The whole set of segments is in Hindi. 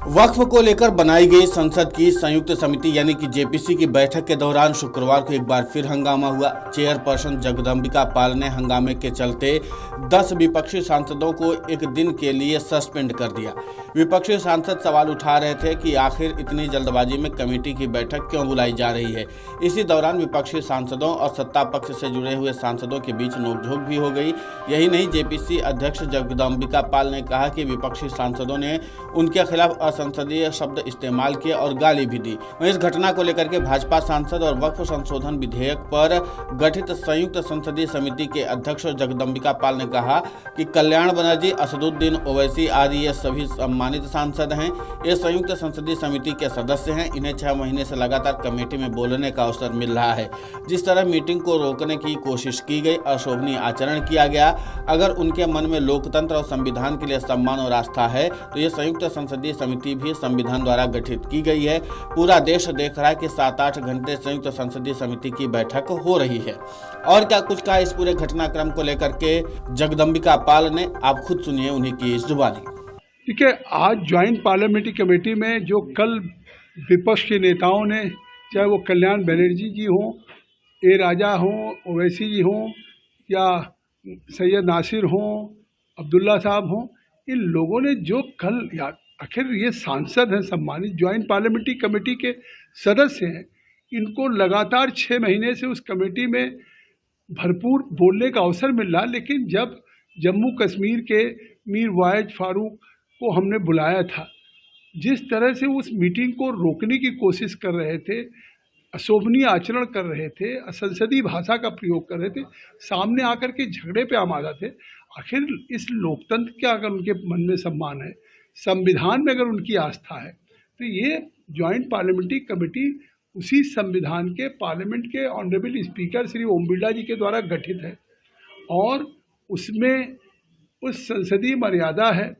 वक्फ को लेकर बनाई गई संसद की संयुक्त समिति यानी कि जेपीसी की बैठक के दौरान शुक्रवार को एक बार फिर हंगामा हुआ। चेयरपर्सन जगदम्बिका पाल ने हंगामे के चलते 10 विपक्षी सांसदों को एक दिन के लिए सस्पेंड कर दिया। विपक्षी सांसद सवाल उठा रहे थे कि आखिर इतनी जल्दबाजी में कमेटी की बैठक क्यों बुलाई जा रही है। इसी दौरान विपक्षी सांसदों और सत्ता पक्ष से जुड़े हुए सांसदों के बीच नोकझोंक भी हो गई। यही नहीं, जेपीसी अध्यक्ष जगदम्बिका पाल ने कहा कि विपक्षी सांसदों ने उनके खिलाफ असंसदीय शब्द इस्तेमाल किए और गाली भी दी। वहीं इस घटना को लेकर के भाजपा सांसद और वक्फ संशोधन विधेयक पर गठित संयुक्त संसदीय समिति के अध्यक्ष जगदम्बिका पाल ने कहा कि कल्याण बनर्जी, असदुद्दीन ओवैसी आदि ये सभी सम्मानित सांसद हैं। ये संयुक्त संसदीय समिति के सदस्य हैं। इन्हें 6 महीने से लगातार कमेटी में बोलने का अवसर मिल रहा है। जिस तरह मीटिंग को रोकने की कोशिश की गई, अशोभनीय आचरण किया गया। अगर उनके मन में लोकतंत्र और संविधान के लिए सम्मान और आस्था है तो ये संयुक्त संसदीय समिति भी संविधान द्वारा गठित की गई है। पूरा देश देख रहा है कि 7-8 घंटे संयुक्त संसदीय समिति की बैठक हो रही है। और क्या कुछ कहा इस पूरे घटनाक्रम को लेकर के जगदम्बिका पाल ने, आप खुद सुनिए उन्हीं की इस जुबानी। ठीक है, आज ज्वाइंट पार्लियामेंट्री कमेटी में जो कल विपक्ष के नेताओं ने, चाहे वो कल्याण बनर्जी जी हों, ए राजा हों, ओवैसी जी हों या सैयद नासिर हों, अब्दुल्ला साहब हों, इन लोगों ने जो कल, आखिर ये सांसद हैं, सम्मानित ज्वाइंट पार्लियामेंट्री कमेटी के सदस्य हैं, इनको लगातार 6 महीने से उस कमेटी में भरपूर बोलने का अवसर मिल रहा। लेकिन जब जम्मू कश्मीर के मीर वाइज फारूक को हमने बुलाया था, जिस तरह से उस मीटिंग को रोकने की कोशिश कर रहे थे, अशोभनीय आचरण कर रहे थे, असंसदीय भाषा का प्रयोग कर रहे थे, सामने आकर के झगड़े पे आमादा थे। आखिर इस लोकतंत्र का अगर उनके मन में सम्मान है, संविधान में अगर उनकी आस्था है, तो ये ज्वाइंट पार्लियामेंट्री कमेटी उसी संविधान के, पार्लियामेंट के ऑनरेबल स्पीकर श्री ओम बिरला जी के द्वारा गठित है और उसमें उस संसदीय मर्यादा है।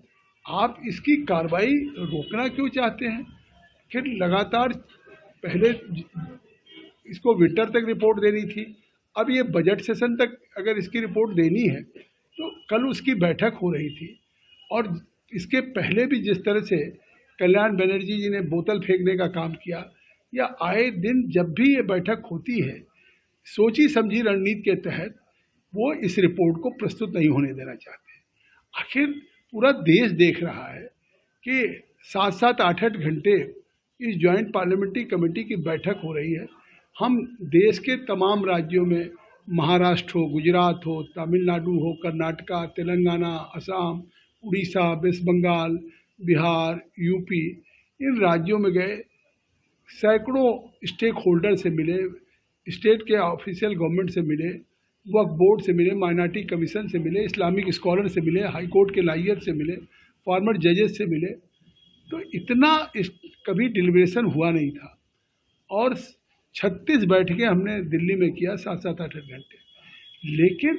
आप इसकी कार्रवाई रोकना क्यों चाहते हैं? फिर लगातार पहले इसको विंटर तक रिपोर्ट देनी थी, अब ये बजट सेशन तक अगर इसकी रिपोर्ट देनी है तो कल उसकी बैठक हो रही थी। और इसके पहले भी जिस तरह से कल्याण बनर्जी जी ने बोतल फेंकने का काम किया, या आए दिन जब भी ये बैठक होती है, सोची समझी रणनीति के तहत वो इस रिपोर्ट को प्रस्तुत नहीं होने देना चाहते। आखिर पूरा देश देख रहा है कि 7-7, 8-8 घंटे इस ज्वाइंट पार्लियामेंट्री कमेटी की बैठक हो रही है। हम देश के तमाम राज्यों में, महाराष्ट्र हो, गुजरात हो, तमिलनाडु हो, कर्नाटका, तेलंगाना, असम, उड़ीसा, वेस्ट बंगाल, बिहार, यूपी, इन राज्यों में गए, सैकड़ों स्टेक होल्डर से मिले, स्टेट के ऑफिशियल गवर्नमेंट से मिले, वक्फ बोर्ड से मिले, माइनॉरिटी कमीशन से मिले, इस्लामिक स्कॉलर से मिले, हाई कोर्ट के लॉयर से मिले, फॉर्मर जजेस से मिले। तो इतना कभी डिलिब्रेशन हुआ नहीं था। और 36 बैठकें हमने दिल्ली में किया, 7-7, 8-8 घंटे। लेकिन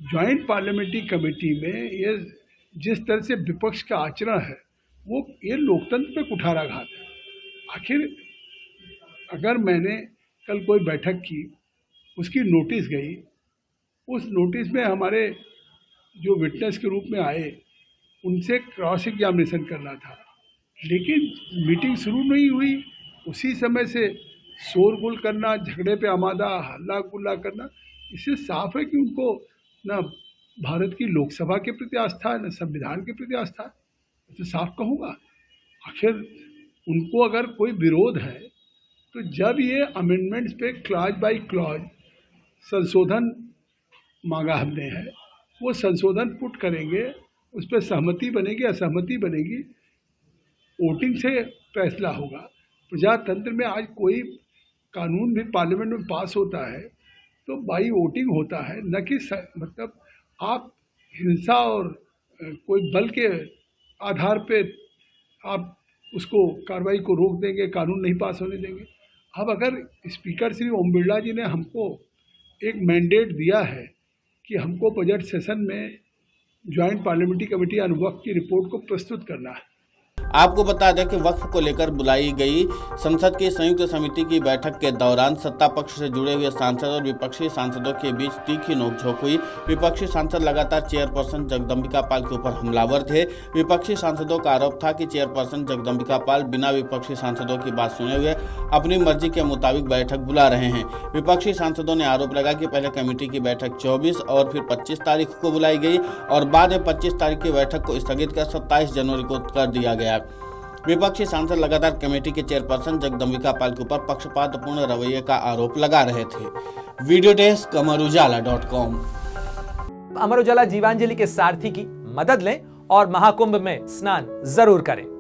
ज्वाइंट पार्लियामेंट्री कमेटी में ये जिस तरह से विपक्ष का आचरण है, वो ये लोकतंत्र पे कुठाराघात है। आखिर अगर मैंने कल कोई बैठक की, उसकी नोटिस गई, उस नोटिस में हमारे जो विटनेस के रूप में आए उनसे क्रॉस एग्जामिनेशन करना था, लेकिन मीटिंग शुरू नहीं हुई, उसी समय से शोरगुल करना, झगड़े पे आमादा, हल्ला गुल्ला करना, इससे साफ है कि उनको ना भारत की लोकसभा के प्रति आस्था है, न संविधान के प्रति आस्था है। तो साफ कहूँगा, आखिर उनको अगर कोई विरोध है तो जब ये अमेंडमेंट्स पे क्लॉज बाय क्लॉज संशोधन मांगा हमने है, वो संशोधन पुट करेंगे, उस पर सहमति बनेगी, असहमति बनेगी, वोटिंग से फैसला होगा। प्रजातंत्र में आज कोई कानून भी पार्लियामेंट में पास होता है तो बाई वोटिंग होता है, न कि मतलब आप हिंसा और कोई बल के आधार पे आप उसको कार्रवाई को रोक देंगे, कानून नहीं पास होने देंगे। अब अगर स्पीकर श्री ओम बिरला जी ने हमको एक मैंडेट दिया है कि हमको बजट सेशन में ज्वाइंट पार्लियामेंट्री कमेटी ऑन वक्फ की रिपोर्ट को प्रस्तुत करना है। आपको बता दें कि वक्फ को लेकर बुलाई गई संसद की संयुक्त समिति की बैठक के दौरान सत्ता पक्ष से जुड़े हुए सांसद और विपक्षी सांसदों के बीच तीखी नोकझोंक हुई। विपक्षी सांसद लगातार चेयरपर्सन जगदम्बिका पाल के ऊपर हमलावर थे। विपक्षी सांसदों का आरोप था कि चेयरपर्सन जगदम्बिका पाल बिना विपक्षी सांसदों की बात सुने हुए अपनी मर्जी के मुताबिक बैठक बुला रहे हैं। विपक्षी सांसदों ने आरोप लगाया कि पहले कमेटी की बैठक 24 और फिर 25 तारीख को बुलाई गई और बाद में 25 तारीख की बैठक को स्थगित कर 27 जनवरी को कर दिया गया। विपक्षी सांसद लगातार कमेटी के चेयरपर्सन जगदम्बिका पाल के ऊपर पक्षपातपूर्ण रवैये का आरोप लगा रहे थे। Video desk अमरउजाला.com। अमर उजाला जीवांजलि के सारथी की मदद लें और महाकुंभ में स्नान जरूर करें।